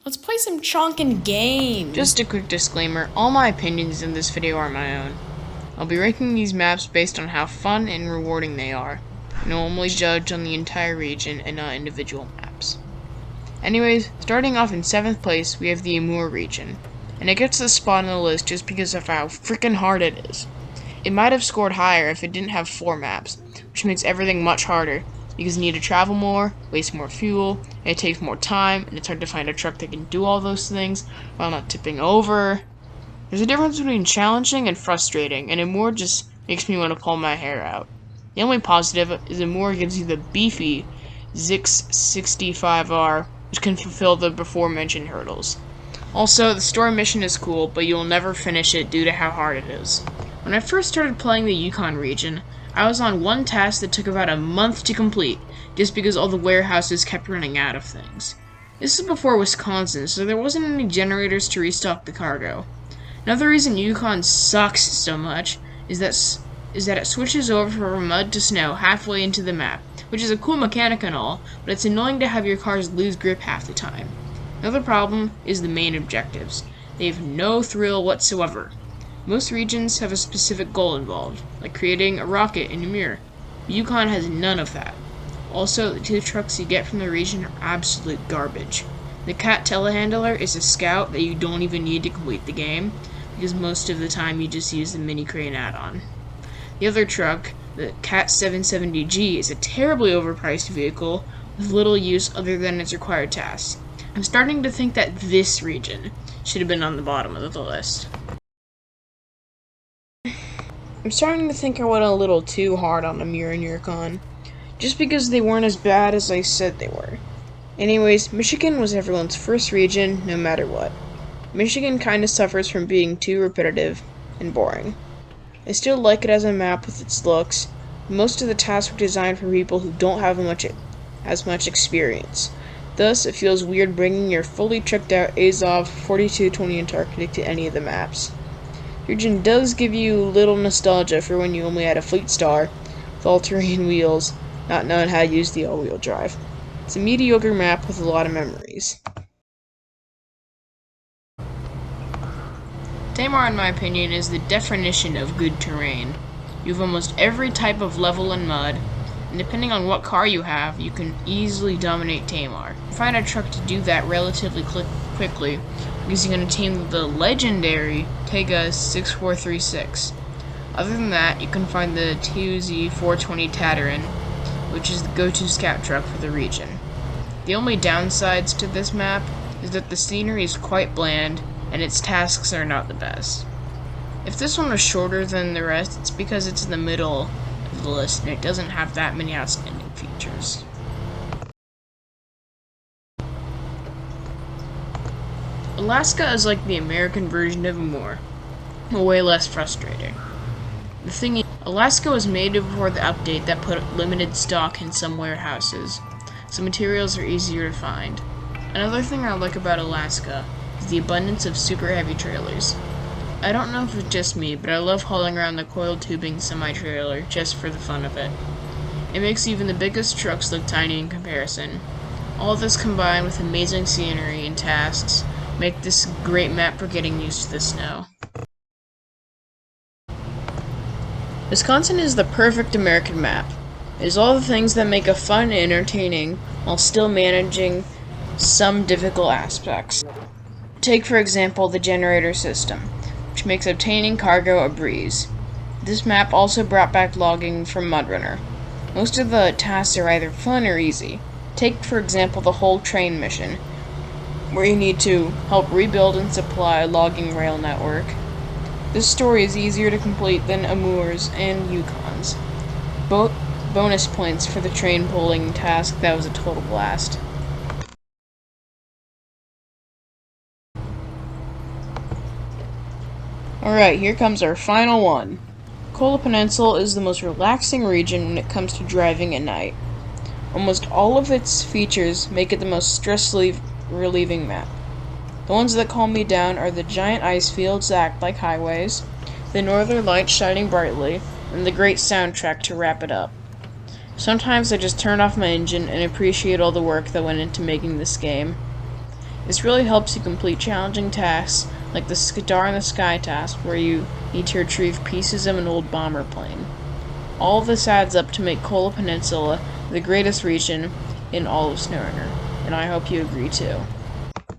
Let's play some chonkin' games. Just a quick disclaimer, all my opinions in this video are my own. I'll be ranking these maps based on how fun and rewarding they are, and I'll only judge on the entire region and not individual maps. Anyways, starting off in 7th place, we have the Amur region, and it gets this spot on the list just because of how freaking hard it is. It might have scored higher if it didn't have 4 maps, which makes everything much harder, because you need to travel more, waste more fuel, and it takes more time, and it's hard to find a truck that can do all those things while not tipping over. There's a difference between challenging and frustrating, and Amur just makes me want to pull my hair out. The only positive is Amur gives you the beefy Zix 65R, which can fulfill the before-mentioned hurdles. Also, the story mission is cool, but you'll never finish it due to how hard it is. When I first started playing the Yukon region, I was on one task that took about a month to complete, just because all the warehouses kept running out of things. This is before Wisconsin, so there wasn't any generators to restock the cargo. Another reason Yukon sucks so much is that it switches over from mud to snow halfway into the map, which is a cool mechanic and all, but it's annoying to have your cars lose grip half the time. Another problem is the main objectives. They have no thrill whatsoever. Most regions have a specific goal involved, like creating a rocket in Ymir. Yukon has none of that. Also, the 2 trucks you get from the region are absolute garbage. The Cat telehandler is a scout that you don't even need to complete the game, because most of the time you just use the mini crane add-on. The other truck, the Cat 770G, is a terribly overpriced vehicle with little use other than its required tasks. I'm starting to think that this region should have been on the bottom of the list. I'm starting to think I went a little too hard on Amir and Yukon, just because they weren't as bad as I said they were. Anyways, Michigan was everyone's first region, no matter what. Michigan kinda suffers from being too repetitive and boring. I still like it as a map with its looks. Most of the tasks were designed for people who don't have as much experience. Thus, it feels weird bringing your fully tricked out Azov 4220 Antarctic to any of the maps. The region does give you little nostalgia for when you only had a Fleet Star with all-terrain wheels, not knowing how to use the all-wheel drive. It's a mediocre map with a lot of memories. Damar, in my opinion, is the definition of good terrain. You have almost every type of level and mud, and depending on what car you have, you can easily dominate Damar. Find a truck to do that relatively quickly, because you're going to tame the legendary Tega 6436. Other than that, you can find the TUZ 420 Tatarin, which is the go-to scout truck for the region. The only downsides to this map is that the scenery is quite bland, and its tasks are not the best. If this one was shorter than the rest, it's because it's in the middle of the list, and it doesn't have that many outstanding features. Alaska is like the American version of Amur, but way less frustrating. The thing is, Alaska was made before the update that put limited stock in some warehouses, so materials are easier to find. Another thing I like about Alaska is the abundance of super heavy trailers. I don't know if it's just me, but I love hauling around the coiled tubing semi-trailer just for the fun of it. It makes even the biggest trucks look tiny in comparison. All this combined with amazing scenery and tasks make this a great map for getting used to the snow. Wisconsin is the perfect American map. It is all the things that make it fun and entertaining while still managing some difficult aspects. Take, for example, the generator system, which makes obtaining cargo a breeze. This map also brought back logging from Mudrunner. Most of the tasks are either fun or easy. Take, for example, the whole train mission, where you need to help rebuild and supply a logging rail network. This story is easier to complete than Amur's and Yukon's. Bonus points for the train pulling task, that was a total blast. Alright, here comes our final one. Kola Peninsula is the most relaxing region when it comes to driving at night. Almost all of its features make it the most stress-relieving map. The ones that calm me down are the giant ice fields that act like highways, the northern lights shining brightly, and the great soundtrack to wrap it up. Sometimes I just turn off my engine and appreciate all the work that went into making this game. This really helps you complete challenging tasks like the Star in the Sky task, where you need to retrieve pieces of an old bomber plane. All of this adds up to make Kola Peninsula the greatest region in all of Snowrunner, and I hope you agree too.